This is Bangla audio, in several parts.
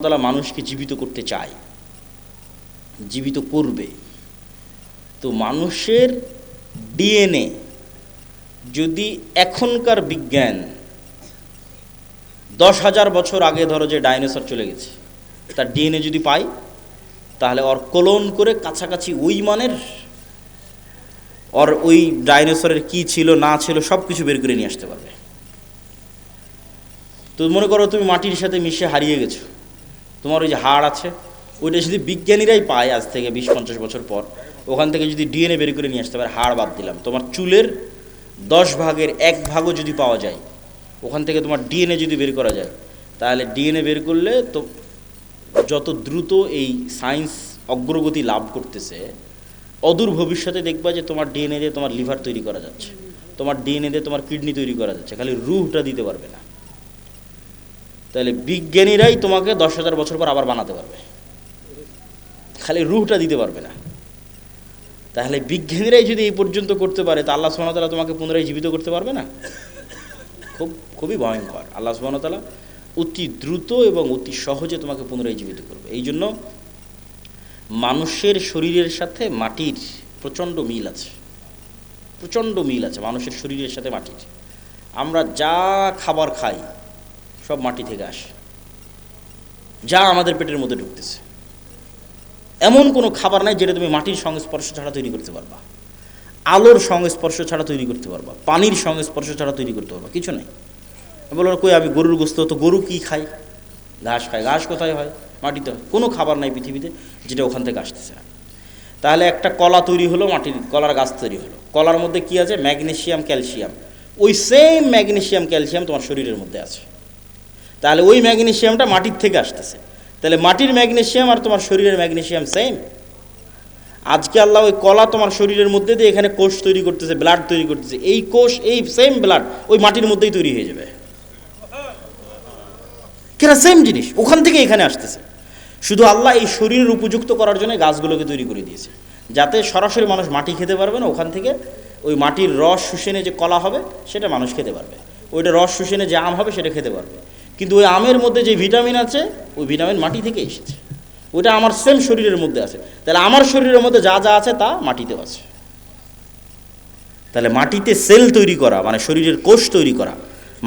তাআলা মানুষকে জীবিত করতে চায়, জীবিত করবে। তো মানুষের ডিএনএ যদি এখনকার বিজ্ঞান 10,000 বছর আগে ধরো যে ডাইনোসর চলে গেছে তার ডিএনএ যদি পাই, তাহলে ওর ক্লোন করে কাছাকাছি ওই মানের ওর ওই ডাইনোসরের কি ছিল না ছিল সব কিছু বের করে নিয়ে আসতে পারবে। তো মনে করো তুমি মাটির সাথে মিশে হারিয়ে গেছো, তোমার ওই যে হাড় আছে ওইটা যদি বিজ্ঞানীরাই পায় আজ থেকে 20-50 বছর পর, ওখান থেকে যদি ডিএনএ বের করে নিয়ে আসতে পারে, হাড় বাদ দিলাম, তোমার চুলের 10 ভাগের 1 ভাগও যদি পাওয়া যায়, ওখান থেকে তোমার ডিএনএ যদি বের করা যায়, তাহলে ডিএনএ বের করলে তো যত দ্রুত এই সায়েন্স অগ্রগতি লাভ করতেছে, অদূর ভবিষ্যতে দেখবা যে তোমার ডিএনএ দিয়ে তোমার লিভার তৈরি করা যাচ্ছে, তোমার ডিএনএ দিয়ে তোমার কিডনি তৈরি করা যাচ্ছে, খালি রুহটা দিতে পারবে না। তাহলে বিজ্ঞানীরাই তোমাকে 10,000 বছর পর আবার বানাতে পারবে, খালি রুহটা দিতে পারবে না। তাহলে বিজ্ঞানীরাই যদি এই পর্যন্ত করতে পারে, তা আল্লাহ সুবহানাহু ওয়া তাআলা তোমাকে পুনরায় জীবিত করতে পারবে না? খুবই ভয়ঙ্কর। আল্লাহ সুবহানাহু ওয়া তাআলা অতি দ্রুত এবং অতি সহজে তোমাকে পুনরায় জীবিত করবে। এই জন্য মানুষের শরীরের সাথে মাটির প্রচণ্ড মিল আছে, প্রচণ্ড মিল আছে মানুষের শরীরের সাথে মাটির। আমরা যা খাবার খাই সব মাটি থেকে আসে, যা আমাদের পেটের মধ্যে ঢুকতেছে, এমন কোনো খাবার নাই যেটা তুমি মাটির সংস্পর্শ ছাড়া তৈরি করতে পারবা, আলোর সংস্পর্শ ছাড়া তৈরি করতে পারবা, পানির সংস্পর্শ ছাড়া তৈরি করতে পারবা, কিছু নাই। বলো কই আমি গরুর গোস্ত, তো গরু কি খায়? ঘাস খায়। ঘাস কোথায় হয়? মাটিতে হয়। কোনো খাবার নাই পৃথিবীতে যেটা ওখান থেকে আসতেছে না। তাহলে একটা কলা তৈরি হলো, মাটির কলার গাছ তৈরি হলো, কলার মধ্যে কি আছে? Magnesium, calcium. ওই সেম ম্যাগনেসিয়াম ক্যালসিয়াম তোমার শরীরের মধ্যে আছে। তাহলে ওই ম্যাগনেসিয়ামটা মাটির থেকে আসতেছে। তাহলে মাটির ম্যাগনেসিয়াম আর তোমার শরীরের ম্যাগনেসিয়াম সেম। আজকে আল্লাহ ওই কলা তোমার শরীরের মধ্যে দিয়ে এখানে কোষ তৈরি করতেছে, ব্লাড তৈরি করতেছে, এই কোষ এই সেম ব্লাড ওই মাটির মধ্যেই তৈরি হয়ে যাবে। কেন? সেম জিনিস ওখান থেকে এখানে আসতেছে। শুধু আল্লাহ এই শরীরের উপযুক্ত করার জন্য গাছগুলোকে তৈরি করে দিয়েছে, যাতে সরাসরি মানুষ মাটি খেতে পারবে না, ওখান থেকে ওই মাটির রস শুষেনে যে কলা হবে সেটা মানুষ খেতে পারবে, ওইটা রস শুষেনে যে আম হবে সেটা খেতে পারবে। কিন্তু ওই আমের মধ্যে যে ভিটামিন আছে ওই ভিটামিন মাটি থেকে এসেছে, ওইটা আমার সেম শরীরের মধ্যে আছে। তাহলে আমার শরীরের মধ্যে যা যা আছে তা মাটিতেও আছে। তাহলে মাটিতে সেল তৈরি করা মানে শরীরের কোষ তৈরি করা,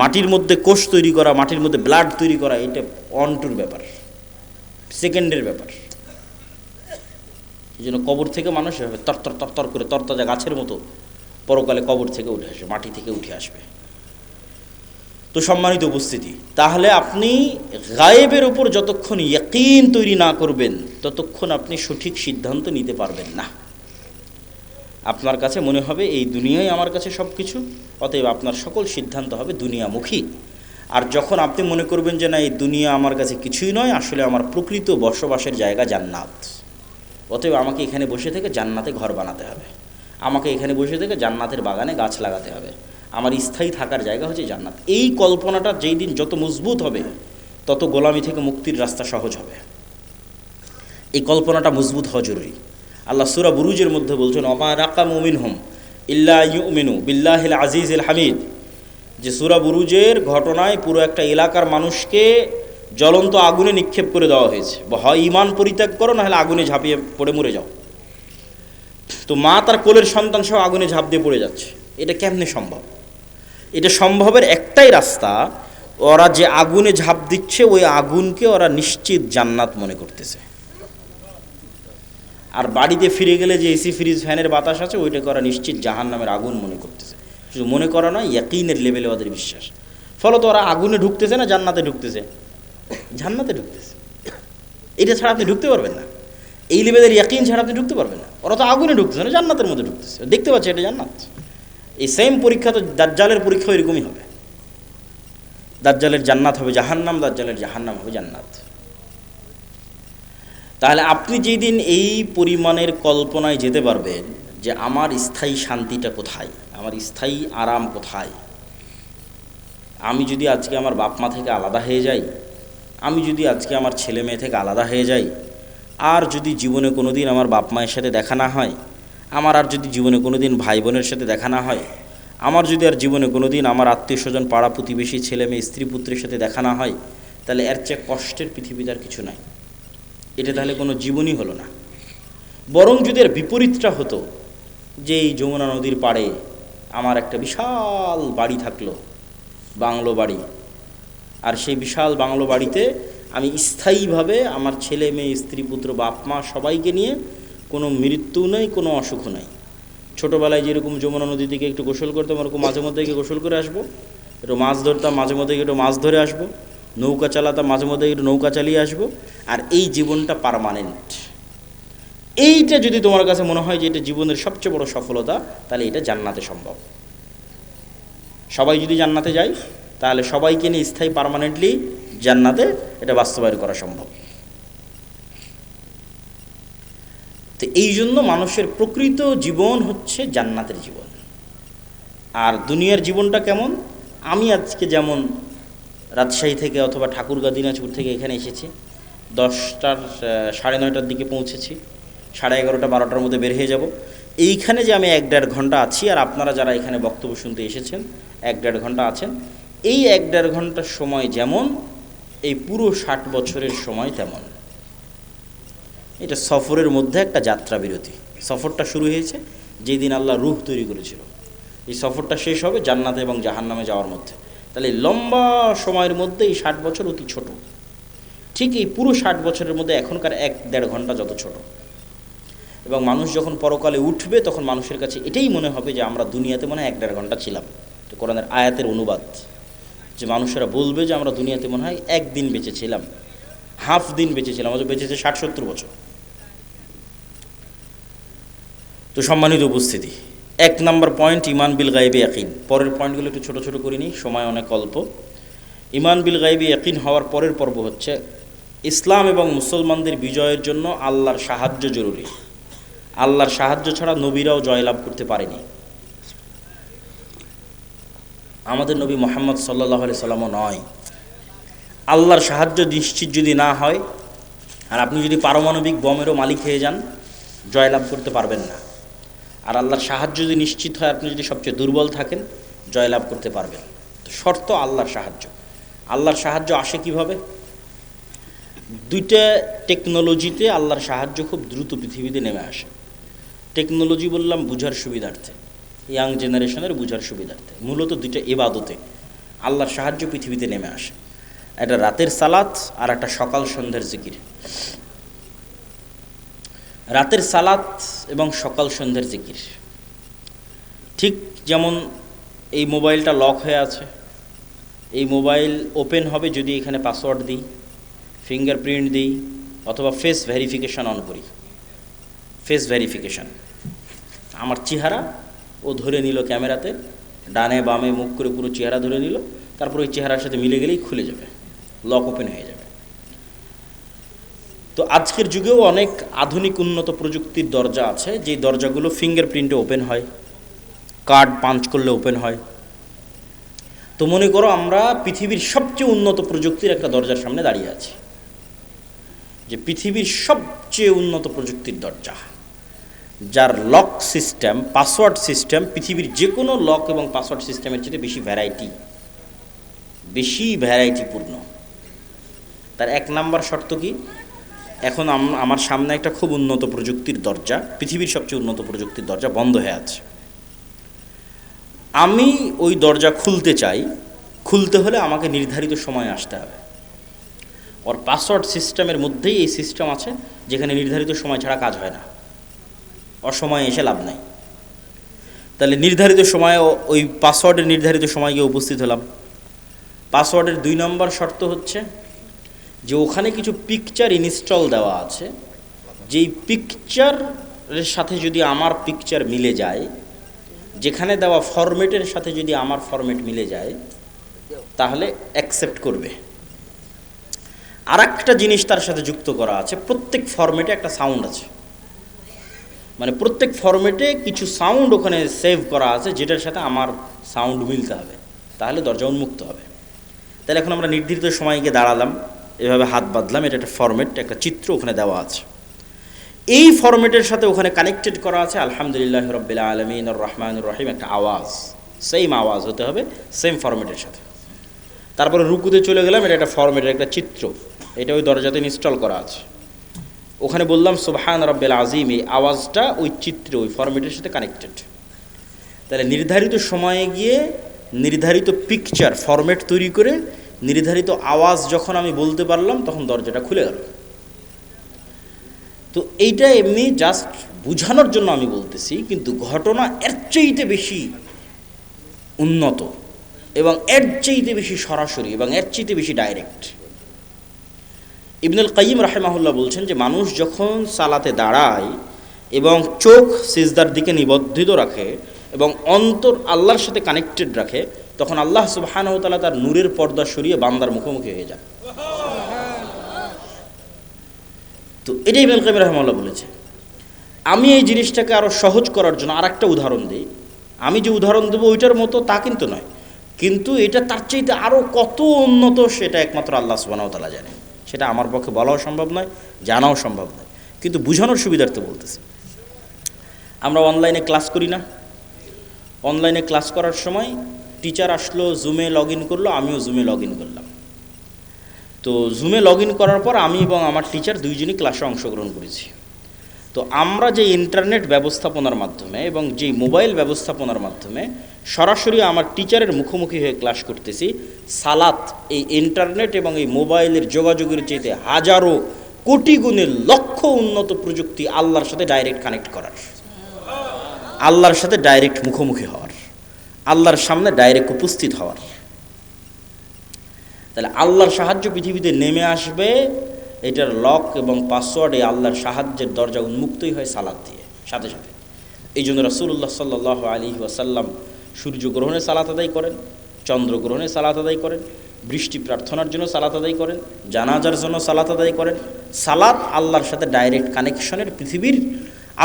মাটির মধ্যে কোষ তৈরি করা, মাটির মধ্যে ব্লাড তৈরি করা, এটা অনটুর ব্যাপার, সেকেন্ডের ব্যাপার। এই জন্য কবর থেকে মানুষ এভাবে তরতর তরতর করে তরতাজা গাছের মতো পরকালে কবর থেকে উঠে আসবে, মাটি থেকে উঠে আসবে। তো সম্মানিত উপস্থিতি, তাহলে আপনি গায়েবের উপর যতক্ষণ ইয়াকিন তৈরি না করবেন ততক্ষণ আপনি সঠিক সিদ্ধান্ত নিতে পারবেন না। আপনার কাছে মনে হবে এই দুনিয়াই আমার কাছে সব কিছু, অতএব আপনার সকল সিদ্ধান্ত হবে দুনিয়ামুখী। আর যখন আপনি মনে করবেন যে না এই দুনিয়া আমার কাছে কিছুই নয়, আসলে আমার প্রকৃত বসবাসের জায়গা জান্নাত, অতএব আমাকে এখানে বসে থেকে জান্নাতে ঘর বানাতে হবে, আমাকে এখানে বসে থেকে জান্নাতের বাগানে গাছ লাগাতে হবে, আমার স্থায়ী থাকার জায়গা হচ্ছে জান্নাত। এই কল্পনাটা যেই দিন যত মজবুত হবে তত গোলামি থেকে মুক্তির রাস্তা সহজ হবে। এই কল্পনাটা মজবুত হওয়া জরুরি। আল্লাহ সূরা বুরুজের মধ্যে বলছেন ওমা নাকামু মিনহুম ইল্লা ইউমিনু বিল্লাহিল আজিজিল হামিদ, যে সূরা বুরুজের ঘটনায় পুরো একটা এলাকার মানুষকে জ্বলন্ত আগুনে নিক্ষেপ করে দেওয়া হয়েছে, হয় ঈমান পরিত্যাগ করো না হলে আগুনে ঝাঁপিয়ে পড়ে মরে যাও। তো মা তার কোলের সন্তান সহ আগুনে ঝাঁপ দিয়ে পড়ে যাচ্ছে। এটা কেমনে সম্ভব? এটা সম্ভবের একটাই রাস্তা, ওরা যে আগুনে ঝাঁপ দিচ্ছে ওই আগুনকে ওরা নিশ্চিত জান্নাত মনে করতেছে, আর বাড়িতে ফিরে গেলে যে এসি ফ্রিজ ফ্যানের বাতাস আছে ওইটাকে ওরা নিশ্চিত জাহান্নামের আগুন মনে করতেছে। শুধু মনে করা নয়, ইয়াকিনের লেভেলে ওদের বিশ্বাস। ফলত ওরা আগুনে ঢুকতেছে না জান্নাতে ঢুকতেছে? জান্নাতে ঢুকতেছে। এটা ছাড়া আপনি ঢুকতে পারবেন না, এই লেভেলের ইয়াকিন ছাড়া আপনি ঢুকতে পারবেন না। ওরা তো আগুনে ঢুকতেছে না, জান্নাতের মধ্যে ঢুকতেছে, দেখতে পাচ্ছে এটা জান্নাত। এই সেম পরীক্ষা তো দাজ্জালের পরীক্ষা এরকমই হবে। দাজ্জালের জান্নাত হবে জাহান্নাম, দাজ্জালের জাহান্নাম হবে জান্নাত। তাহলে আপনি যেই দিন এই পরিমাণের কল্পনায় যেতে পারবেন যে আমার স্থায়ী শান্তিটা কোথায়, আমার স্থায়ী আরাম কোথায়, আমি যদি আজকে আমার বাপ মা থেকে আলাদা হয়ে যাই, আমি যদি আজকে আমার ছেলে মেয়ে থেকে আলাদা হয়ে যাই, আর যদি জীবনে কোনো দিন আমার বাপ মায়ের সাথে দেখা না হয়, আমার আর যদি জীবনে কোনো দিন ভাই বোনের সাথে দেখা না হয়, আমার যদি আর জীবনে কোনো দিন আমার আত্মীয় স্বজন পাড়া প্রতিবেশী ছেলে মেয়ে স্ত্রী পুত্রের সাথে দেখা না হয়, তাহলে এর চেয়ে কষ্টের পৃথিবীতে আর কিছু নাই। এটা তাহলে কোনো জীবনই হলো না। বরং যদি এর বিপরীতটা হতো, যে এই যমুনা নদীর পাড়ে আমার একটা বিশাল বাড়ি থাকলো, বাংলো বাড়ি, আর সেই বিশাল বাংলো বাড়িতে আমি স্থায়ীভাবে আমার ছেলে মেয়ে স্ত্রী পুত্র বাপ মা সবাইকে নিয়ে, কোনো মৃত্যু নেই, কোনো অসুখ নাই। ছোটোবেলায় যেরকম যমুনা নদী থেকে একটু গোসল করতাম, ওরকম মাঝে মধ্যে গিয়ে গোসল করে আসবো, একটু মাছ ধরতাম, মাঝে মধ্যে একটু মাছ ধরে আসবো, নৌকা চালাতাম, মাঝে মধ্যে একটু নৌকা চালিয়ে আসবো, আর এই জীবনটা পার্মানেন্ট। এইটা যদি তোমার কাছে মনে হয় যে এটা জীবনের সবচেয়ে বড় সফলতা, তাহলে এটা জান্নাতে সম্ভব। সবাই যদি জান্নাতে যায়, তাহলে সবাইকে নিয়ে স্থায়ী পার্মানেন্টলি জান্নাতে এটা বাস্তবায়ন করা সম্ভব। তো এই জন্য মানুষের প্রকৃত জীবন হচ্ছে জান্নাতের জীবন। আর দুনিয়ার জীবনটা কেমন? আমি আজকে যেমন রাজশাহী থেকে অথবা ঠাকুরগাঁ দিনাজপুর থেকে এখানে এসেছি, 10টার 9:30টার দিকে পৌঁছেছি, 11:30 12টার মধ্যে বের হয়ে যাব। এইখানে যে আমি 1-1.5 ঘন্টা আছি, আর আপনারা যারা এখানে বক্তব্য শুনতে এসেছেন 1-1.5 ঘন্টা আছেন, এই 1-1.5 ঘন্টার সময় যেমন, এই পুরো 60 বছরের সময় তেমন। এটা সফরের মধ্যে একটা যাত্রা বিরতি। সফরটা শুরু হয়েছে যেদিন আল্লাহ রূহ তৈরি করেছিল, এই সফরটা শেষ হবে জান্নাতে এবং জাহান্নামে যাওয়ার মধ্যে। তাহলে লম্বা সময়ের মধ্যে এই 60 বছর অতি ছোট। ঠিক এই পুরো 60 বছরের মধ্যে এখনকার 1-1.5 ঘন্টা যত ছোট। এবং মানুষ যখন পরকালে উঠবে, তখন মানুষের কাছে এটাই মনে হবে যে আমরা দুনিয়াতে মনে হয় 1-1.5 ঘন্টা ছিলাম। তো কোরআনের আয়াতের অনুবাদ, যে মানুষেরা বলবে যে আমরা দুনিয়াতে মনে হয় 1 দিন বেঁচেছিলাম, হাফ দিন বেঁচেছিলাম, অথচ বেঁচেছে 60-70 বছর। তো সম্মানিত উপস্থিতি, 1 নম্বর পয়েন্ট ঈমান বিল গায়বি ইয়াকিন। পরের পয়েন্টগুলো একটু ছোটো ছোটো করে নিই, সময় অনেক অল্প। ঈমান বিল গায়বি ইয়াকিন হওয়ার পরের পর্ব হচ্ছে ইসলাম এবং মুসলমানদের বিজয়ের জন্য আল্লাহর সাহায্য জরুরি। আল্লাহর সাহায্য ছাড়া নবীরাও জয়লাভ করতে পারেনি। আমাদের নবী মুহাম্মদ সাল্লাল্লাহু আলাইহি সাল্লামও নয়। আল্লাহর সাহায্য নিশ্চিত যদি না হয়, আর আপনি যদি পারমাণবিক বমেরও মালিক হয়ে যান, জয়লাভ করতে পারবেন না। আর আল্লাহর সাহায্য যদি নিশ্চিত হয়, আপনি যদি সবচেয়ে দুর্বল থাকেন, জয়লাভ করতে পারবেন। তো শর্ত আল্লাহর সাহায্য। আল্লাহর সাহায্য আসে কিভাবে? 2টা টেকনোলজিতে আল্লাহর সাহায্য খুব দ্রুত পৃথিবীতে নেমে আসে। টেকনোলজি বললাম বুঝার সুবিধার্থে, ইয়াং জেনারেশনের বুঝার সুবিধার্থে। মূলত 2টা ইবাদতে আল্লাহর সাহায্য পৃথিবীতে নেমে আসে। একটা রাতের সালাত, আর একটা সকাল সন্ধ্যার জিকির। রাতের সালাত এবং সকাল সন্ধ্যার জিকির, ঠিক যেমন এই মোবাইলটা লক হয়ে আছে, এই মোবাইল ওপেন হবে যদি এখানে পাসওয়ার্ড দিই, ফিঙ্গারপ্রিন্ট দিই, অথবা ফেস ভেরিফিকেশান অন করি। ফেস ভেরিফিকেশান, আমার চেহারা ও ধরে নিল ক্যামেরাতে, ডানে বামে মুখ করে পুরো চেহারা ধরে নিল, তারপর ওই চেহারার সাথে মিলে গেলেই খুলে যাবে, লক ওপেন হয়ে যাবে। তো আজকের যুগেও অনেক আধুনিক উন্নত প্রযুক্তির দরজা আছে, যেই দরজাগুলো ফিঙ্গারপ্রিন্টে ওপেন হয়, কার্ড পাঞ্চ করলে ওপেন হয়। তো মনে করো আমরা পৃথিবীর সবচেয়ে উন্নত প্রযুক্তির একটা দরজার সামনে দাঁড়িয়ে আছি, যে পৃথিবীর সবচেয়ে উন্নত প্রযুক্তির দরজা, যার লক সিস্টেম, পাসওয়ার্ড সিস্টেম পৃথিবীর যে কোনো লক এবং পাসওয়ার্ড সিস্টেমের চেয়ে বেশি ভ্যারাইটিপূর্ণ। তার 1 নাম্বার শর্ত কি? এখন আমার সামনে একটা খুব উন্নত প্রযুক্তির দরজা, পৃথিবীর সবচেয়ে উন্নত প্রযুক্তির দরজা বন্ধ হয়ে আছে। আমি ওই দরজা খুলতে চাই, খুলতে হলে আমাকে নির্ধারিত সময়ে আসতে হবে। ওর পাসওয়ার্ড সিস্টেমের মধ্যেই এই সিস্টেম আছে, যেখানে নির্ধারিত সময় ছাড়া কাজ হয় না, অসময়ে এসে লাভ নাই। তাহলে নির্ধারিত সময়ে ওই পাসওয়ার্ডের নির্ধারিত সময় গিয়ে উপস্থিত হলাম। পাসওয়ার্ডের 2 নম্বর শর্ত হচ্ছে যে ওখানে কিছু পিকচার ইনস্টল দেওয়া আছে, যেই পিকচারের সাথে যদি আমার পিকচার মিলে যায়, যেখানে দেওয়া ফরম্যাটের সাথে যদি আমার ফরম্যাট মিলে যায়, তাহলে অ্যাকসেপ্ট করবে। আর একটা জিনিস তার সাথে যুক্ত করা আছে, প্রত্যেক ফরম্যাটে একটা সাউন্ড আছে, মানে প্রত্যেক ফরম্যাটে কিছু সাউন্ড ওখানে সেভ করা আছে, যেটার সাথে আমার সাউন্ড মিলতে হবে, তাহলে দরজা উন্মুক্ত হবে। তাহলে এখন আমরা নির্ধারিত সময় গিয়ে দাঁড়ালাম, এভাবে হাত বাঁধলাম, এটা একটা ফরম্যাট, একটা চিত্র ওখানে দেওয়া আছে। এই ফরম্যাটের সাথে ওখানে কানেক্টেড করা আছে আলহামদুলিল্লাহ রাব্বিল আলামিন আর রহমানুর রহিম, একটা আওয়াজ, সেম আওয়াজ হতে হবে, সেম ফরম্যাটের সাথে। তারপরে রুকুতে চলে গেলাম, এটা একটা ফরম্যাট, একটা চিত্র, এটা ওই দরজাতে ইনস্টল করা আছে। ওখানে বললাম সুবহান রাব্বিল আযীম, এই আওয়াজটা ওই চিত্র, ওই ফরম্যাটের সাথে কানেক্টেড। তাহলে নির্ধারিত সময়ে গিয়ে নির্ধারিত পিকচার ফরম্যাট তৈরি করে নির্ধারিত আওয়াজ যখন আমি বলতে পারলাম, তখন দরজাটা খুলে গেল। তো এইটা এমনি জাস্ট বোঝানোর জন্য আমি বলতেছি, কিন্তু ঘটনা এর চাইতে বেশি উন্নত এবং এর চাইতে বেশি সরাসরি এবং এর চাইতে বেশি ডাইরেক্ট। ইবনুল কাইয়িম রাহিমাহুল্লাহ বলছেন যে মানুষ যখন সালাতে দাঁড়ায় এবং চোখ সিজদার দিকে নিবদ্ধিত রাখে এবং অন্তর আল্লাহর সাথে কানেক্টেড রাখে, তখন আল্লাহ সুবহানাহু ওয়া তাআলা তার নূরের পর্দা সরিয়ে বান্দার মুখোমুখি হয়ে যায়। তো এটাই ইবনুল কাইয়িম রাহিমাহুল্লাহ বলেছে। আমি এই জিনিসটাকে আরও সহজ করার জন্য আর একটা উদাহরণ দিই। আমি যে উদাহরণ দেবো ওইটার মতো তা কিন্তু নয়, কিন্তু এটা তার চাইতে আরও কত উন্নত সেটা একমাত্র আল্লাহ সুবহানাহু ওয়া তাআলা জানে। সেটা আমার পক্ষে বলাও সম্ভব নয়, জানাও সম্ভব নয়, কিন্তু বোঝানোর সুবিধার্থে বলতেছি। আমরা অনলাইনে ক্লাস করি না? অনলাইনে ক্লাস করার সময় টিচার আসলো, জুমে লগ ইন করলো, আমিও জুমে লগ ইন করলাম। তো জুমে লগ ইন করার পর আমি এবং আমার টিচার দুইজনই ক্লাসে অংশগ্রহণ করেছি। তো আমরা যে ইন্টারনেট ব্যবস্থাপনার মাধ্যমে এবং যে মোবাইল ব্যবস্থাপনার মাধ্যমে সরাসরি আমার টিচারের মুখোমুখি হয়ে ক্লাস করতেছি, সালাত এই ইন্টারনেট এবং এই মোবাইলের যোগাযোগের চাইতে হাজারো কোটি গুণের লক্ষ উন্নত প্রযুক্তি আল্লাহর সাথে ডাইরেক্ট কানেক্ট করার, আল্লাহর সাথে ডাইরেক্ট মুখোমুখি হওয়ার, আল্লাহর সামনে ডাইরেক্ট উপস্থিত হওয়ার। তাহলে আল্লাহর সাহায্য পৃথিবীতে নেমে আসবে, এটার লক এবং পাসওয়ার্ড এই আল্লাহর সাহায্যের দরজা উন্মুক্তই হয় সালাত দিয়ে সাথে সাথে। এই জন্য রাসূলুল্লাহ সাল্লাল্লাহু আলাইহি ওয়াসাল্লাম সূর্যগ্রহণে সালাত আদায় করেন, চন্দ্রগ্রহণে সালাত আদায় করেন, বৃষ্টি প্রার্থনার জন্য সালাত আদায় করেন, জানাজার জন্য সালাত আদায় করেন। সালাত আল্লাহর সাথে ডাইরেক্ট কানেকশনের, পৃথিবীর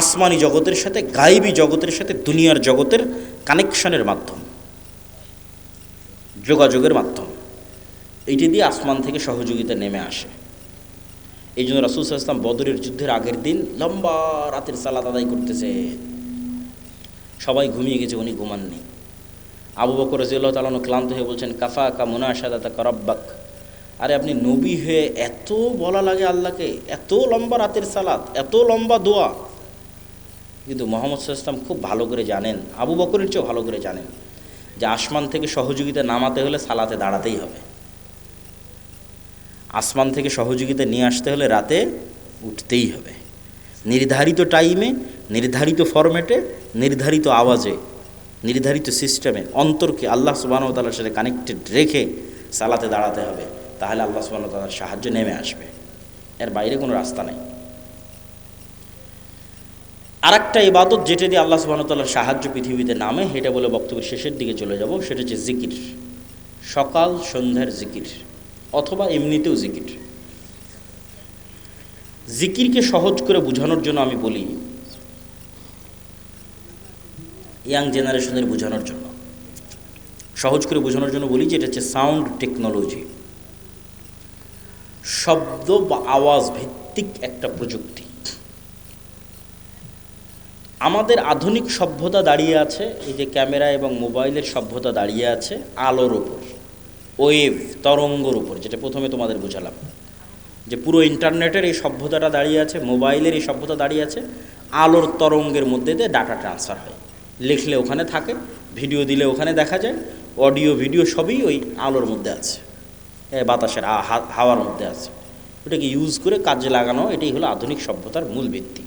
আসমানি জগতের সাথে, গায়েবী জগতের সাথে, দুনিয়ার জগতের কানেকশনের মাধ্যম, যোগাযোগের মাধ্যম। এইটি দিয়ে আসমান থেকে সহযোগিতা নেমে আসে। এই জন্য রাসূল সাল্লাল্লাহু আলাইহি ওয়াসাল্লাম বদরের যুদ্ধের আগের দিন লম্বা রাতের সালাত আদায় করতেছে, সবাই ঘুমিয়ে গেছে, উনি ঘুমাননি। আবু বকর রাদিয়াল্লাহু তাআলা আনহু ক্লান্ত হয়ে বলছেন, কাফাকা মুনাশাদাতাকা রাব্বাক, আরে আপনি নবী হয়ে এত বলা লাগে আল্লাহকে, এত লম্বা রাতের সালাত, এত লম্বা দোয়া। কিন্তু মুহাম্মদ সাল্লাল্লাহু আলাইহি ওয়াসাল্লাম খুব ভালো করে জানেন, আবু বকরের চেয়েও ভালো করে জানেন যে আসমান থেকে সহযোগিতা নামাতে হলে সালাতে দাঁড়াতেই হবে, আসমান থেকে সহযোগিতা নিয়ে আসতে হলে রাতে উঠতেই হবে, নির্ধারিত টাইমে, নির্ধারিত ফরম্যাটে, নির্ধারিত আওয়াজে, নির্ধারিত সিস্টেমে অন্তরকে আল্লাহ সুবহানাহু ওয়া তাআলার সাথে কানেক্টেড রেখে সালাতে দাঁড়াতে হবে। তাহলে আল্লাহ সুবহানাহু ওয়া তাআলার সাহায্য নেমে আসবে, এর বাইরে কোনো রাস্তা নেই। আরেকটা ইবাদত যেটা দিয়ে আল্লাহ সুবহানাহু ওয়া তাআলার সাহায্য পৃথিবীতে নামে, এটা বলে বক্তব্যের শেষের দিকে চলে যাব, সেটা হচ্ছে জিকির, সকাল সন্ধ্যার জিকির অথবা এমনিতেও জিকির। জিকিরকে সহজ করে বোঝানোর জন্য আমি বলি, ইয়াং জেনারেশনের বোঝানোর জন্য, সহজ করে বোঝানোর জন্য বলি যে এটা হচ্ছে সাউন্ড টেকনোলজি, শব্দ বা আওয়াজ ভিত্তিক একটা প্রযুক্তি। আমাদের আধুনিক সভ্যতা দাঁড়িয়ে আছে, এই যে ক্যামেরা এবং মোবাইলের সভ্যতা দাঁড়িয়ে আছে আলোর ওপর, ওয়েভ তরঙ্গর উপর, যেটা প্রথমে তোমাদের বোঝালাম যে পুরো ইন্টারনেটের এই সভ্যতাটা দাঁড়িয়ে আছে, মোবাইলের এই সভ্যতা দাঁড়িয়ে আছে আলোর তরঙ্গের মধ্যে দিয়ে ডাটা ট্রান্সফার হয়, লিখলে ওখানে থাকে, ভিডিও দিলে ওখানে দেখা যায়, অডিও ভিডিও সবই ওই আলোর মধ্যে আছে, বাতাসের হাওয়ার মধ্যে আছে। ওটাকে ইউজ করে কাজে লাগানো, এটাই হলো আধুনিক সভ্যতার মূল ভিত্তি।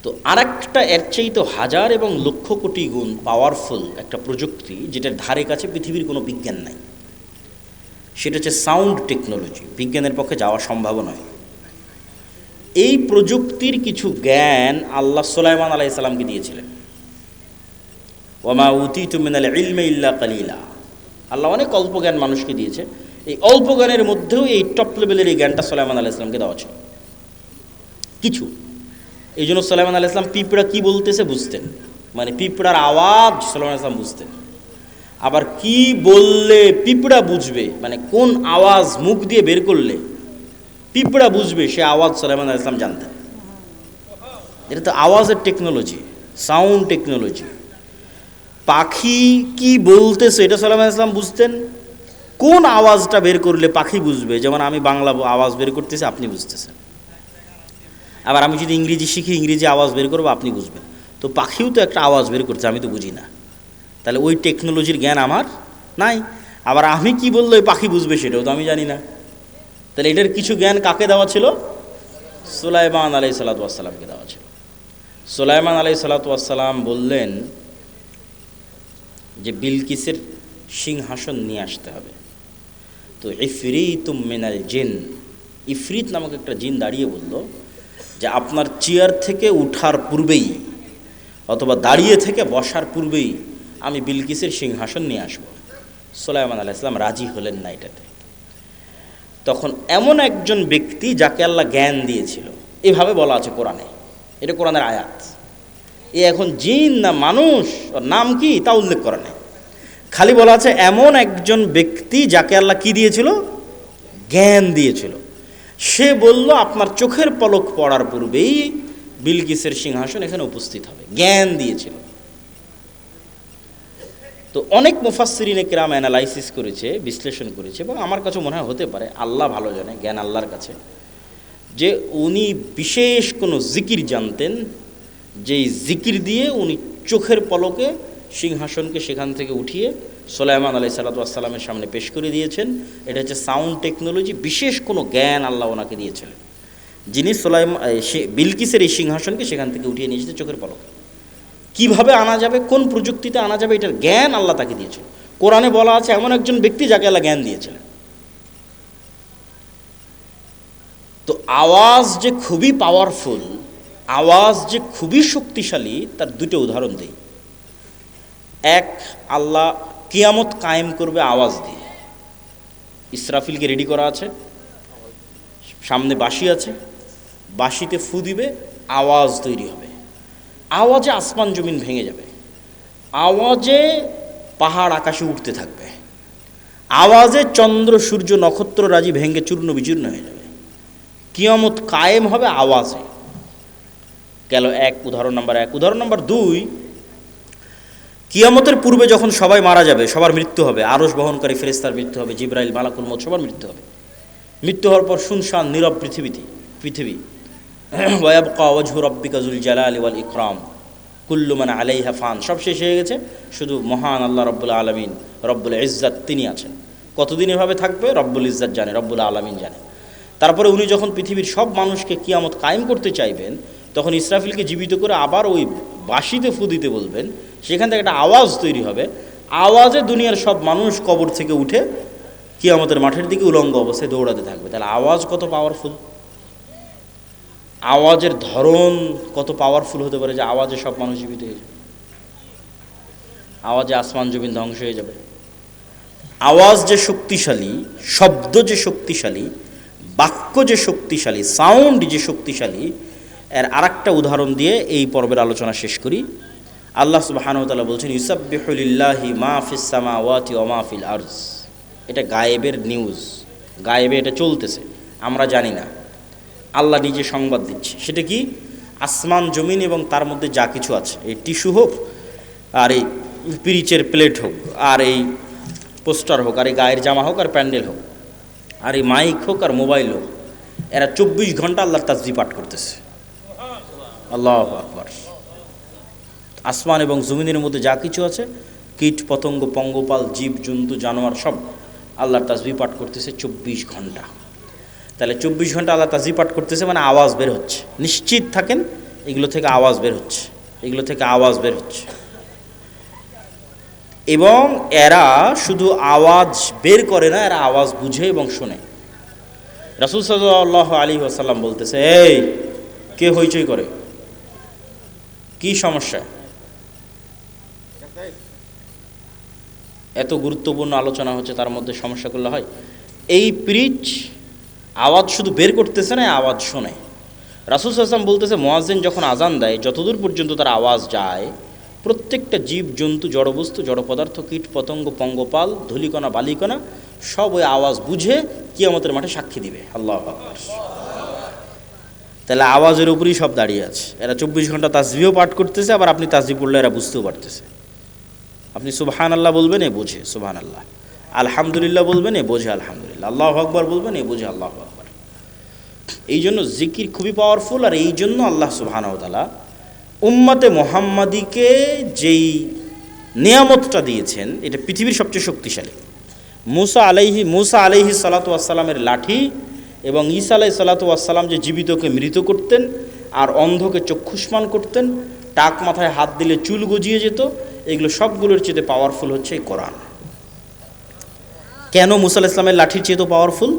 তো আরেকটা এর চেয়ে তো হাজার এবং লক্ষ কোটি গুণ পাওয়ারফুল একটা প্রযুক্তি, যেটার ধারে কাছে পৃথিবীর কোনো বিজ্ঞান নাই, সেটা হচ্ছে সাউন্ড টেকনোলজি। বিজ্ঞানের পক্ষে যাওয়া সম্ভব নয়। এই প্রযুক্তির কিছু জ্ঞান আল্লাহ সুলাইমান আলাইহিস সালামকে দিয়েছিলেন। ওয়ামা উতিতু মিনাল ইলমি ইল্লা কালিলা, আল্লাহ অনেক অল্প জ্ঞান মানুষকে দিয়েছে, এই অল্প জ্ঞানের মধ্যেও এই টপ লেভেলের এই জ্ঞানটা সুলাইমান আলাইহিস সালামকে দেওয়া ছিল কিছু। এই জন্য সুলাইমান আলাইহিস সালাম পিঁপড়া কী বলতেছে বুঝতেন, মানে পিঁপড়ার আওয়াজ সুলাইমান আলাইহিস সালাম বুঝতেন। আবার কি বললে পিঁপড়া বুঝবে, মানে কোন আওয়াজ মুখ দিয়ে বের করলে পিঁপড়া বুঝবে, সে আওয়াজ সুলাইমান আলাইহিস সালাম জানতেন। এটা তো আওয়াজের টেকনোলজি, সাউন্ড টেকনোলজি। পাখি কি বলতেছে এটা সুলাইমান আলাইহিস সালাম বুঝতেন। কোন আওয়াজটা বের করলে পাখি বুঝবে, যেমন আমি বাংলা আওয়াজ বের করতেছি আপনি বুঝতেছেন, আবার আমি যদি ইংরেজি শিখি ইংরেজি আওয়াজ বের করবো আপনি বুঝবেন। তো পাখিও তো একটা আওয়াজ বের করছে, আমি তো বুঝি না, তাহলে ওই টেকনোলজির জ্ঞান আমার নাই। আবার আমি কি বললে ওই পাখি বুঝবে সেটাও তো আমি জানি না। তাহলে এটার কিছু জ্ঞান কাকে দেওয়া ছিল? সুলাইমান আলাইহিসসালাতু ওয়াসসালামকে দেওয়া ছিল। সুলাইমান আলাইহিসসালাতু ওয়াসসালাম বললেন যে বিলকিসের সিংহাসন নিয়ে আসতে হবে। তো ইফরিতুম মিনাল জিন, ইফরিত নামক একটা জিন দাঁড়িয়ে বলল যে আপনার চেয়ার থেকে উঠার পূর্বেই অথবা দাঁড়িয়ে থেকে বসার পূর্বেই আমি বিলকিসের সিংহাসন নিয়ে আসব। সুলাইমান আলাইহিস সালাম রাজি হলেন না এটাতে। তখন এমন একজন ব্যক্তি যাকে আল্লাহ জ্ঞান দিয়েছিল, এভাবে বলা আছে কোরআনে, এটা কোরআনের আয়াত। এ এখন জিন না মানুষ, ওর নাম কি তা উল্লেখ করা নেই, খালি বলা আছে এমন একজন ব্যক্তি যাকে আল্লাহ কি দিয়েছিল? জ্ঞান দিয়েছিল। সে বলল আপনার চোখের পলক পড়ার পূর্বেই বিলকিসের সিংহাসন এখানে উপস্থিত হবে, জ্ঞান দিয়েছিল। তো অনেক মুফাসসিরিনে কিরাম অ্যানালাইসিস করেছে, বিশ্লেষণ করেছে, এবং আমার কাছে মনে হয় হতে পারে, আল্লাহ ভালো জানে, জ্ঞান আল্লাহর কাছে, যে উনি বিশেষ কোনো জিকির জানতেন, যেই জিকির দিয়ে উনি চোখের পলকে সিংহাসনকে সেখান থেকে উঠিয়ে সুলাইমান আলাইহিসসালাতু ওয়াসসালামের সামনে পেশ করে দিয়েছেন। এটা হচ্ছে সাউন্ড টেকনোলজি, বিশেষ কোনো জ্ঞান আল্লাহ ওনাকে দিয়েছিলেন, যিনি বিলকিসের এই সিংহাসনকে সেখান থেকে উঠিয়ে নিয়ে এসেছে চোখের পলকে। কিভাবে আনা যাবে, কোন প্রযুক্তিতে আনা যাবে, এটার জ্ঞান আল্লাহ তাকে দিয়েছিল। কোরআনে বলা আছে এমন একজন ব্যক্তি যাকে আল্লাহ জ্ঞান দিয়েছিলেন। তো আওয়াজ যে খুবই পাওয়ারফুল, আওয়াজ যে খুবই শক্তিশালী, তার দুটো উদাহরণ দেই। এক, আল্লাহ কিয়ামত কায়েম করবে আওয়াজ দিয়ে। ইসরাফিলকে রেডি করা আছে, সামনে বাঁশি আছে, বাঁশিতে ফু দিবে, আওয়াজ তৈরি হবে, আওয়াজে আসমান জমিন ভেঙে যাবে, আওয়াজে পাহাড় আকাশে উঠতে থাকবে, আওয়াজে চন্দ্র সূর্য নক্ষত্র রাজি ভেঙে চূর্ণ বিচূর্ণ হয়ে যাবে। কিয়ামত কায়েম হবে আওয়াজে। গেল এক, উদাহরণ নাম্বার এক। উদাহরণ নাম্বার দুই, কিয়ামতের পূর্বে যখন সবাই মারা যাবে, সবার মৃত্যু হবে, আরশ বহনকারী ফেরেশতার মৃত্যু হবে, জিবরাইল, মালাকুল মউত, সবার মৃত্যু হবে। মৃত্যু হওয়ার পর শুনশান নীরব পৃথিবী ওয়ায়াবকা ওয়াজহু রাব্বিকা যুল জালালি ওয়াল ইকরাম কুল্লু মান আলাইহা ফান, সব শেষ হয়ে গেছে, শুধু মহান আল্লাহ রব্বুল আলামিন, রব্বুল ইজ্জাত, তিনি আছেন। কতদিন এভাবে থাকবে রব্বুল ইজ্জাত জানে, রব্বুল আলামিন জানে। তারপরে উনি যখন পৃথিবীর সব মানুষকে কিয়ামত কায়েম করতে চাইবেন, তখন ইসরাফিলকে জীবিত করে আবার ওই বাঁশিতে ফু দিতে বলবেন, সেখান থেকে একটা আওয়াজ তৈরি হবে, আওয়াজে দুনিয়ার সব মানুষ কবর থেকে উঠে কিয়ামতের মাঠের দিকে উলঙ্গ অবস্থায় দৌড়াতে থাকবে। তাহলে আওয়াজ কত পাওয়ারফুল, আওয়াজের ধরন কত পাওয়ারফুল হতে পারে যে আওয়াজে সব মানুষ জীবিত হয়ে যাবে, আওয়াজে আসমান জমিন ধ্বংস হয়ে যাবে। আওয়াজ যে শক্তিশালী, শব্দ যে শক্তিশালী, বাক্য যে শক্তিশালী, সাউন্ড যে শক্তিশালী, এর আরেকটা উদাহরণ দিয়ে এই পর্বের আলোচনা শেষ করি। আল্লাহ সুবহানাহু ওয়া তাআলা বলছেন ইউসাব্বিহু লিল্লাহি মা ফিস সামাওয়াতি ওয়া মা ফিল আরজ। এটা গায়েবের নিউজ, গায়েবে এটা চলতেছে, আমরা জানি না, আল্লাহ নিজে সংবাদ দিচ্ছে। সেটা কি? আসমান জমিন এবং তার মধ্যে যা কিছু আছে, এই টিস্যু হোক, আর এই পিরিচের প্লেট হোক, আর এই পোস্টার হোক, আর এই গায়ের জামা হোক, আর প্যান্ডেল হোক, আর এই মাইক হোক, আর মোবাইল হোক, এরা 24 ঘন্টা আল্লাহর তাসবিহ পাঠ করতেছে। আল্লাহু আকবার। আসমান এবং জমিনের মধ্যে যা কিছু আছে, কীট পতঙ্গ, পঙ্গপাল, জীব জন্তু, জানোয়ার, সব আল্লাহর তাসবিহ পাঠ করতেছে 24 ঘন্টা। তাহলে 24 ঘন্টা আল্লাহ তাসবিহ পাঠ করতেছে, মানে আওয়াজ বের হচ্ছে। নিশ্চিত থাকেন এগুলো থেকে আওয়াজ বের হচ্ছে, এগুলো থেকে আওয়াজ বের হচ্ছে। এবং এরা শুধু আওয়াজ বের করে না, এরা আওয়াজ বুঝে এবং শোনে। রাসূল সাল্লাল্লাহু আলাইহি ওয়াসাল্লাম বলতেছে, এই কে হইচই করে, কি সমস্যা? এত গুরুত্বপূর্ণ আলোচনা হচ্ছে, তার মধ্যে সমস্যা করলে হয়? এই পিরিচ আওয়াজ শুধু বের করতেছে না, আওয়াজ শোনে। রাসূল সাল্লাল্লাহু আলাইহি ওয়াসাল্লাম বলতেছে, মুয়াজ্জিন যখন আজান দেয়, যতদূর পর্যন্ত তার আওয়াজ যায়, প্রত্যেকটা জীব জন্তু, জড়বস্তু, জড় পদার্থ, কীট পতঙ্গ, পঙ্গপাল, ধূলিকণা, বালিকণা, সব ওই আওয়াজ বুঝে কিয়ামতের মাঠে সাক্ষী দিবে। আল্লাহু আকবার। তাহলে আওয়াজের উপরেই সব দাঁড়িয়ে আছে। এরা 24 ঘন্টা তাসবিহও পাঠ করতেছে, আবার আপনি তাসবিহ পড়লে এরা বুঝতেও পারতেছে। আপনি সুবহানাল্লাহ বলবেন, এ বোঝে সুবহানাল্লাহ, আলহামদুলিল্লাহ বলবেন, এ বোঝে আলহামদুলিল্লাহ, আল্লাহু আকবার বলবেন, এ বোঝে আল্লাহু আকবার। এই জন্য জিকির খুবই পাওয়ারফুল। আর এই জন্য আল্লাহ সুবহানাহু ওয়া তাআলা উম্মতে মুহাম্মাদিকে যেই নিয়ামতটা দিয়েছেন, এটা পৃথিবীর সবচেয়ে শক্তিশালী। মুসা আলাইহি সালাতু ওয়াসসালামের লাঠি এবং ঈসা আলাইহিস সালাতু ওয়াসসালাম যে জীবিতকে মৃত করতেন আর অন্ধকে চক্ষুষ্মান করতেন, টাক মাথায় হাত দিলে চুল গজিয়ে যেত, এগুলো সবগুলোর চেয়ে পাওয়ারফুল হচ্ছে এই কোরআন। কেন মুসা আলাইহিস সালামের লাঠির চেয়ে তো পাওয়ারফুল?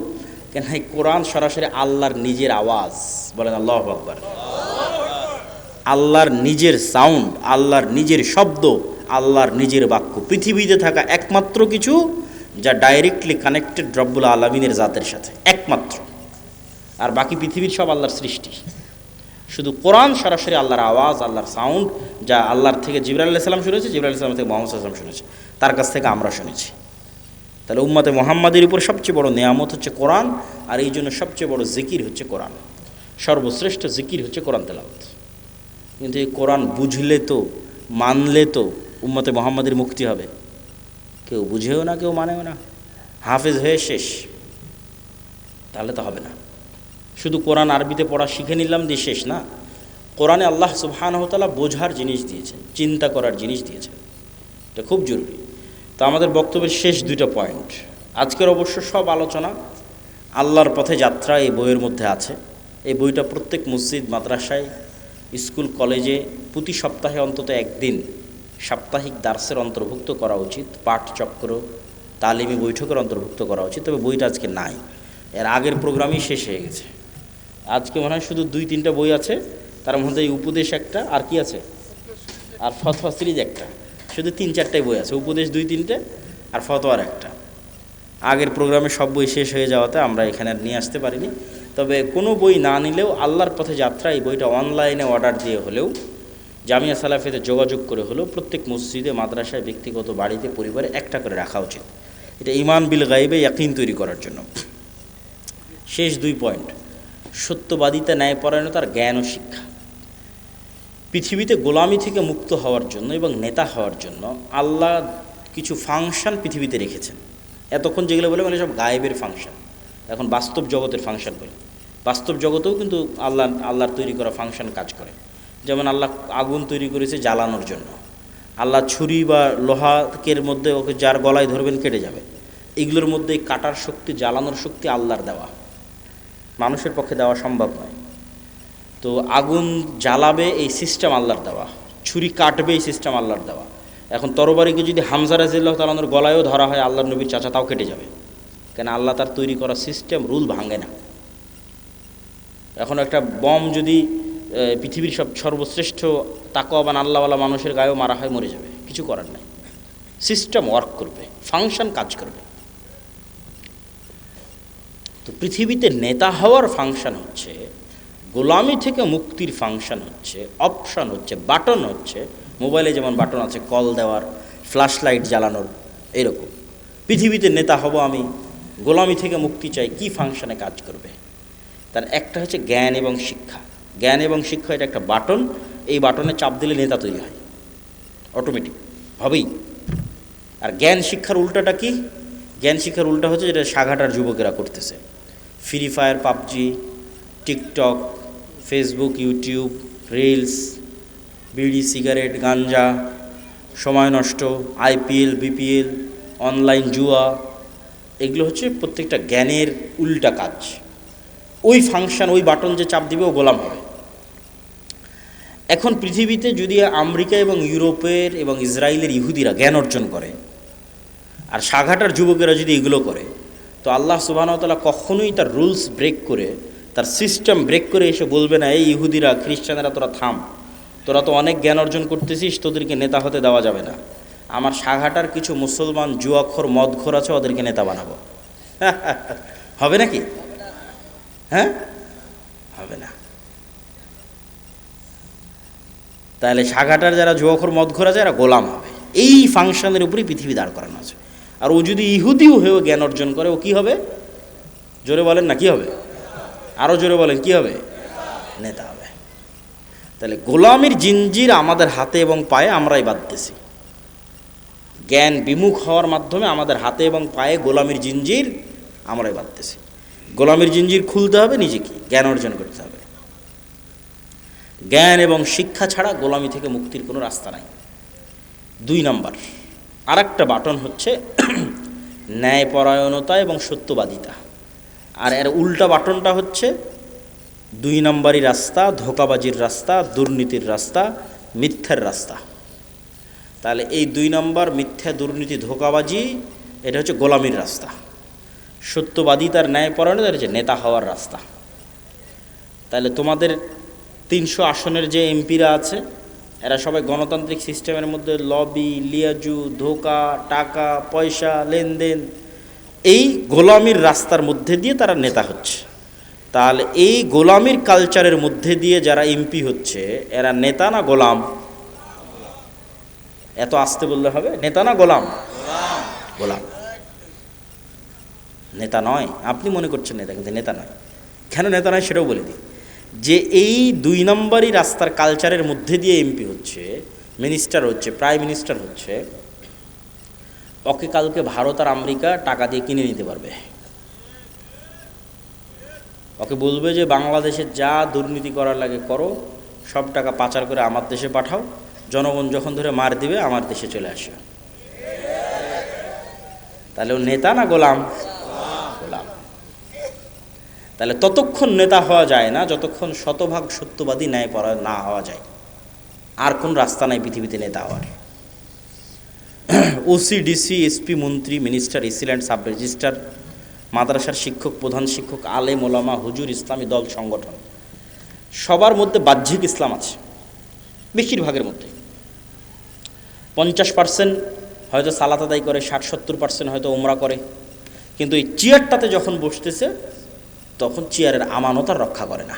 কেন এই কোরআন সরাসরি আল্লাহর নিজের আওয়াজ, বলেন আল্লাহু আকবার। আল্লাহর নিজের সাউন্ড, আল্লাহর নিজের শব্দ, আল্লাহর নিজের বাক্য। পৃথিবীতে থাকা একমাত্র কিছু যা ডাইরেক্টলি কানেক্টেড রব্বুল আলামিনের জাতের সাথে, একমাত্র। আর বাকি পৃথিবীর সব আল্লাহর সৃষ্টি। শুধু কোরআন সরাসরি আল্লাহর আওয়াজ, আল্লাহর সাউন্ড, যা আল্লাহর থেকে জিবরাইল আলাইহিস সালাম শুনেছে, জিবরাইল আলাইহিস সালাম থেকে মুহাম্মদ সাল্লাল্লাহু আলাইহি ওয়াসাল্লাম শুনেছে, তার কাছ থেকে আমরা শুনেছি। তাহলে উম্মতে মুহাম্মাদের উপর সবচেয়ে বড় নেয়ামত হচ্ছে কোরআন। আর এই জন্য সবচেয়ে বড় জিকির হচ্ছে কোরআন। সর্বশ্রেষ্ঠ জিকির হচ্ছে কোরআন তেলাওয়াত। কিন্তু এই কোরআন বুঝলে তো, মানলে তো উম্মতে মুহাম্মাদের মুক্তি হবে। কেউ বুঝেও না, কেউ মানেও না, হাফেজ হয়ে শেষ, তাহলে তো হবে না। শুধু কোরআন আরবিতে পড়া শিখে নিলাম দিয়ে শেষ না। কোরআনে আল্লাহ সুবহানাহু ওয়া তাআলা বোঝার জিনিস দিয়েছেন, চিন্তা করার জিনিস দিয়েছেন, এটা খুব জরুরি। তো আমাদের বক্তব্যের শেষ দুইটা পয়েন্ট। আজকের অবশ্য সব আলোচনা আল্লাহর পথে যাত্রা এই বইয়ের মধ্যে আছে। এই বইটা প্রত্যেক মসজিদ, মাদ্রাসায়, স্কুল, কলেজে প্রতি সপ্তাহে অন্তত একদিন সাপ্তাহিক দার্সের অন্তর্ভুক্ত করা উচিত, পাঠচক্র, তালিমি বৈঠকের অন্তর্ভুক্ত করা উচিত। তবে বইটা আজকে নাই, এর আগের প্রোগ্রামই শেষ হয়ে গেছে। আজকে মনে হয় শুধু 2-3টা বই আছে, তার মধ্যে এই উপদেশ একটা, আর কি আছে, আর ফতোয়া সিরিজ একটা, শুধু 3-4টাই বই আছে। উপদেশ 2-3টে আর ফতোয়ার একটা। আগের প্রোগ্রামে সব বই শেষ হয়ে যাওয়াতে আমরা এখানে আর নিয়ে আসতে পারিনি। তবে কোনো বই না নিলেও আল্লাহর পথে যাত্রা এই বইটা অনলাইনে অর্ডার দিয়ে হলেও, জামিয়া সালাফিতে যোগাযোগ করে হলেও প্রত্যেক মসজিদে, মাদ্রাসায়, ব্যক্তিগত বাড়িতে, পরিবারে একটা করে রাখা উচিত। এটা ঈমান বিল গায়বে ইয়াকিন তৈরি করার জন্য। শেষ 2 পয়েন্ট, সত্যবাদিতা, ন্যায়পরায়ণতা আর জ্ঞান ও শিক্ষা। পৃথিবীতে গোলামি থেকে মুক্ত হওয়ার জন্য এবং নেতা হওয়ার জন্য আল্লাহ কিছু ফাংশন পৃথিবীতে রেখেছেন। এতক্ষণ যেগুলো বলে সব গায়েবের ফাংশন, এখন বাস্তব জগতের ফাংশন বলে। বাস্তব জগতেও কিন্তু আল্লাহর তৈরি করা ফাংশন কাজ করে। যেমন আল্লাহ আগুন তৈরি করেছে জ্বালানোর জন্য। আল্লাহ ছুরি বা লোহাকের মধ্যে ওকে যার গলায় ধরবেন কেটে যাবে। এগুলোর মধ্যে কাটার শক্তি, জ্বালানোর শক্তি আল্লাহর দেওয়া, মানুষের পক্ষে দেওয়া সম্ভব নয়। তো আগুন জ্বালাবে এই সিস্টেম আল্লাহর দেওয়া, ছুরি কাটবে এই সিস্টেম আল্লাহর দেওয়া। এখন তরবারিকে যদি হামজা রাদিয়াল্লাহু তাআলার গলায়ও ধরা হয়, আল্লাহর নবীর চাচা, তাও কেটে যাবে। কেন? আল্লাহ তার তৈরি করা সিস্টেম, রুল ভাঙে না। এখন একটা বম যদি পৃথিবীর সর্বশ্রেষ্ঠ তাকওয়াবান আল্লাহওয়ালা মানুষের গায়েও মারা হয়, মরে যাবে, কিছু করার নাই। সিস্টেম ওয়ার্ক করবে, ফাংশন কাজ করবে। তো পৃথিবীতে নেতা হওয়ার ফাংশন হচ্ছে, গোলামি থেকে মুক্তির ফাংশন হচ্ছে, অপশন হচ্ছে, বাটন হচ্ছে। মোবাইলে যেমন বাটন আছে কল দেওয়ার, ফ্ল্যাশ লাইট জ্বালানোর, এরকম পৃথিবীতে নেতা হব আমি, গোলামি থেকে মুক্তি চাই, কি ফাংশনে কাজ করবে? তার একটা হচ্ছে জ্ঞান এবং শিক্ষা। জ্ঞান এবং শিক্ষা এটা একটা বাটন, এই বাটনে চাপ দিলে নেতা তৈরি হয়, অটোমেটিক হবেই। আর জ্ঞান শিক্ষার উল্টাটা কি? জ্ঞান শিক্ষার উল্টা হচ্ছে যেটা সাঘাটার যুবকেরা করতেছে, free fire, PUBG, TikTok, Facebook, YouTube, reels, বিড়ি, সিগারেট, গাঞ্জা, সময় নষ্ট, আইপিএল, বিপিএল, অনলাইন জুয়া, এগুলো হচ্ছে প্রত্যেকটা জ্ঞানের উল্টা কাজ। ওই ফাংশন, ওই বাটন যে চাপ দিবে ও গোলাম হবে। এখন পৃথিবীতে যদি আমেরিকা এবং ইউরোপের এবং ইসরায়েলের ইহুদিরা জ্ঞান অর্জন করে আর সাঘাটার যুবকেরা যদি এগুলো করে, তো আল্লাহ সুবহানাহু ওয়া তাআলা কখনোই তার রুলস ব্রেক করে, তার সিস্টেম ব্রেক করে এসে বলবে না, এই ইহুদিরা, খ্রিস্টানেরা, তোরা থাম, তোরা তো অনেক জ্ঞান অর্জন করতেছিস, তোদেরকে নেতা হতে দেওয়া যাবে না। আমার সাঘাটার কিছু মুসলমান জুয়াখোর, মদখোর আছে, ওদেরকে নেতা বানাবো। হবে নাকি? হ্যাঁ, হবে না। তাহলে সাঘাটার যারা জুয়াখোর, মদখোর আছে, এরা গোলাম হবে। এই ফাংশনের উপরেই পৃথিবী দাঁড় করানো আছে। আর ও যদি ইহুদিও হয়েও জ্ঞান অর্জন করে, ও কী হবে? জোরে বলেন না, কি হবে? আরও জোরে বলেন, কি হবে? নেতা হবে। তাহলে গোলামির জিঞ্জির আমাদের হাতে এবং পায়ে আমরাই বাঁধতেছি। জ্ঞান বিমুখ হওয়ার মাধ্যমে আমাদের হাতে এবং পায়ে গোলামির জিঞ্জির আমরাই বাঁধতেছি। গোলামির জিঞ্জির খুলতে হবে, নিজেকে জ্ঞান অর্জন করতে হবে। জ্ঞান এবং শিক্ষা ছাড়া গোলামি থেকে মুক্তির কোনো রাস্তা নাই। 2 নাম্বার আর একটা বাটন হচ্ছে ন্যায়পরায়ণতা এবং সত্যবাদিতা। আর এর উল্টা বাটনটা হচ্ছে 2 নাম্বারই রাস্তা, ধোঁকাবাজির রাস্তা, দুর্নীতির রাস্তা, মিথ্যার রাস্তা। তাহলে এই 2 নাম্বার মিথ্যা, দুর্নীতি, ধোঁকাবাজি, এটা হচ্ছে গোলামির রাস্তা। সত্যবাদিতার ন্যায়পরায়ণতা হচ্ছে নেতা হওয়ার রাস্তা। তাহলে তোমাদের 300 আসনের যে এমপিরা আছে, এরা সবাই গণতান্ত্রিক সিস্টেমের মধ্যে লবি, লিয়াজু, ধোঁকা, টাকা পয়সা, লেনদেন, এই গোলামির রাস্তার মধ্যে দিয়ে তারা নেতা হচ্ছে। তাহলে এই গোলামির কালচারের মধ্যে দিয়ে যারা এমপি হচ্ছে, এরা নেতা না গোলাম? এত আস্তে বললে হবে? নেতা না গোলাম? গোলাম। নেতা নয়। আপনি মনে করছেন নেতা, কিন্তু নেতা নয়। কেন নেতা নয় সেটাও বলে দিই। যে এই 2 নম্বরই রাস্তার কালচারের মধ্যে দিয়ে এমপি হচ্ছে, মিনিস্টার হচ্ছে, প্রাইম মিনিস্টার হচ্ছে, ওকে কালকে ভারত আর আমেরিকা টাকা দিয়ে কিনে নিতে পারবে। ওকে বলবে যে বাংলাদেশে যা দুর্নীতি করার লাগে করো, সব টাকা পাচার করে আমার দেশে পাঠাও, জনগণ যখন ধরে মার দিবে আমার দেশে চলে আসে। তাহলে ও নেতা না গোলাম? গোলাম। তাহলে ততক্ষণ নেতা হওয়া যায় না যতক্ষণ শতভাগ সত্যবাদী ন্যায়পরায়ণ না হওয়া যায়। আর কোন রাস্তা নাই পৃথিবীতে নেতা হওয়ার। ওসি, ডিসি, এসপি, মন্ত্রী, মিনিস্টার, এসিল্যান্ড, সাব রেজিস্ট্রার, মাদ্রাসার শিক্ষক, প্রধান শিক্ষক, আলেম, ওলামা, হুজুর, ইসলামী দল, সংগঠন, সবার মধ্যে বাহ্যিক ইসলাম আছে। বেশিরভাগের মধ্যে 50% হয়তো সালাত আদায় করে, 60-70% হয়তো ওমরা করে। কিন্তু এই চেয়ারটাতে যখন বসতেছে, তখন চেয়ারের আমানত আর রক্ষা করে না।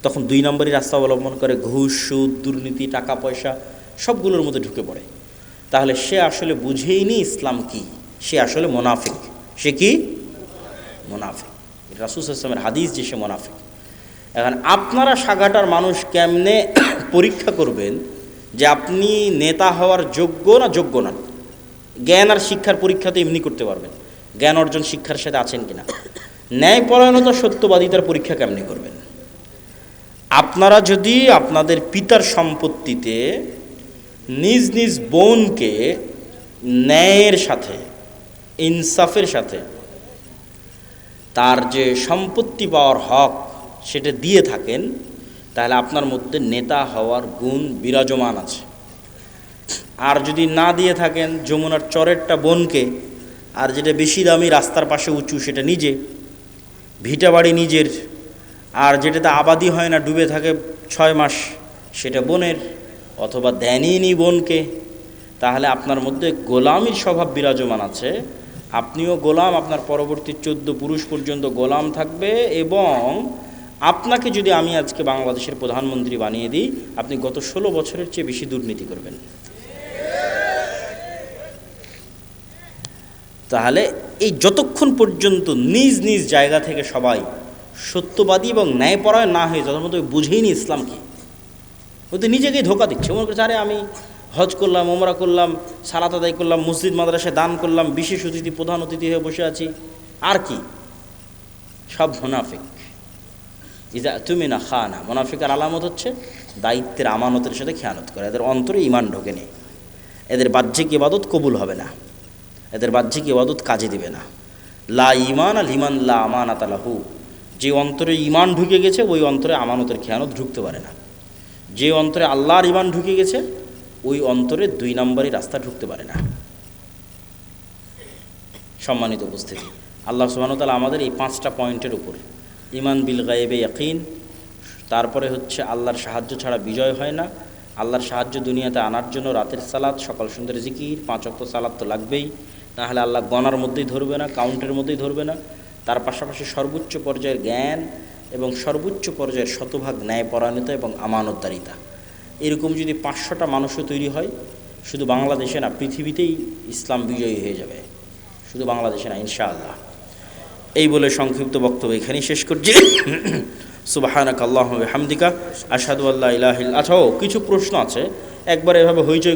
তখন 2 নম্বরই রাস্তা অবলম্বন করে, ঘুষ, সুদ, দুর্নীতি, টাকা পয়সা সবগুলোর মধ্যে ঢুকে পড়ে। তাহলে সে আসলে বুঝেইনি ইসলাম কি, সে আসলে মোনাফিক। সে কি? মোনাফিক। রাসূল সাল্লাল্লাহু আলাইহি ওয়াসাল্লামের হাদিস যে সে মোনাফিক। এখন আপনারা সাগাটার মানুষ কেমনে পরীক্ষা করবেন যে আপনি নেতা হওয়ার যোগ্য না যোগ্য না? জ্ঞান আর শিক্ষার পরীক্ষা তো এমনি করতে পারবেন, জ্ঞান অর্জন শিক্ষার সাথে আছেন কিনা। ন্যায়পরায়ণতা, সত্যবাদিতার পরীক্ষা কেমনি করবেন? আপনারা যদি আপনাদের পিতার সম্পত্তিতে নিজ নিজ বোনকে ন্যায়ের সাথে, ইনসাফের সাথে তার যে সম্পত্তি পাওয়ার হক সেটা দিয়ে থাকেন, তাহলে আপনার মধ্যে নেতা হওয়ার গুণ বিরাজমান আছে। আর যদি না দিয়ে থাকেন, যমুনার চরেরটা বোনকে, আর যেটা বেশি দামি রাস্তার পাশে উঁচু সেটা নিজে, ভিটা বাড়ি নিজের, আর যেটাতে আবাদি হয় না, ডুবে থাকে 6 মাস, সেটা বোনের, অথবা দেনইনি বোনকে, তাহলে আপনার মধ্যে গোলামির স্বভাব বিরাজমান আছে। আপনিও গোলাম, আপনার পরবর্তী 14 পুরুষ পর্যন্ত গোলাম থাকবে। এবং আপনাকে যদি আমি আজকে বাংলাদেশের প্রধানমন্ত্রী বানিয়ে দিই, আপনি গত 16 বছরের চেয়ে বেশি দুর্নীতি করবেন। তাহলে এই যতক্ষণ পর্যন্ত নিজ নিজ জায়গা থেকে সবাই সত্যবাদী এবং ন্যায়পরায়ণ না হয়ে, যত মতো বুঝেইনি ইসলাম কি, ও তো নিজেকেই ধোকা দিচ্ছে। মনে করছে আরে আমি হজ করলাম, ওমরা করলাম, সালাত আদায় করলাম, মসজিদ মাদ্রাসায় দান করলাম, বিশেষ অতিথি, প্রধান অতিথি হয়ে বসে আছি, আর কি? সব মুনাফিক। ইজা তুমিনা খানা, মুনাফিকের আলামত হচ্ছে দায়িত্বের আমানতের সাথে খেয়ানত করে। এদের অন্তরে ঈমান ঢোকে নেই, এদের বাহ্যিক ইবাদত কবুল হবে না, এদের বাহ্যিক ইবাদত কাজে দিবে না। লা ঈমান আল ঈমান লা আমানাত লাহু। যে অন্তরে ঈমান ঢুকে গেছে, ওই অন্তরে আমানতের খেয়ানত ঢুকতে পারে না। যে অন্তরে আল্লাহর ঈমান ঢুকে গেছে, ওই অন্তরে 2 নম্বরই রাস্তা ঢুকতে পারে না। সম্মানিত উপস্থিতি, আল্লাহ সুবহানাহু ওয়া তাআলা আমাদের এই 5টা পয়েন্টের উপর, ঈমান বিল গায়বে ইয়াকিন, তারপরে হচ্ছে আল্লাহর সাহায্য ছাড়া বিজয় হয় না, আল্লাহর সাহায্য দুনিয়াতে আনার জন্য রাতের সালাত, সকাল সন্ধ্যার জিকির, 5 ওয়াক্ত সালাত তো লাগবেই, নাহলে আল্লাহ গণার মধ্যেই ধরবে না, কাউন্টের মধ্যেই ধরবে না। তার পাশাপাশি সর্বোচ্চ পর্যায়ের জ্ঞান এবং সর্বোচ্চ পর্যায়ের শতভাগ ন্যায়পরায়ণতা এবং আমানতদারিতা। এরকম যদি 500টা মানুষও তৈরি হয়, শুধু বাংলাদেশে না, পৃথিবীতেই ইসলাম বিজয়ী হয়ে যাবে, শুধু বাংলাদেশে না, ইনশাআল্লাহ। এই বলে সংক্ষিপ্ত বক্তব্য এখানেই শেষ করছি। সুবহানাকা আল্লাহুম্মা ওয়া বিহামদিকা আশহাদু আল্লা ইলাহা ইল্লা আনতা। কিছু প্রশ্ন আছে, একবার এভাবে হইচই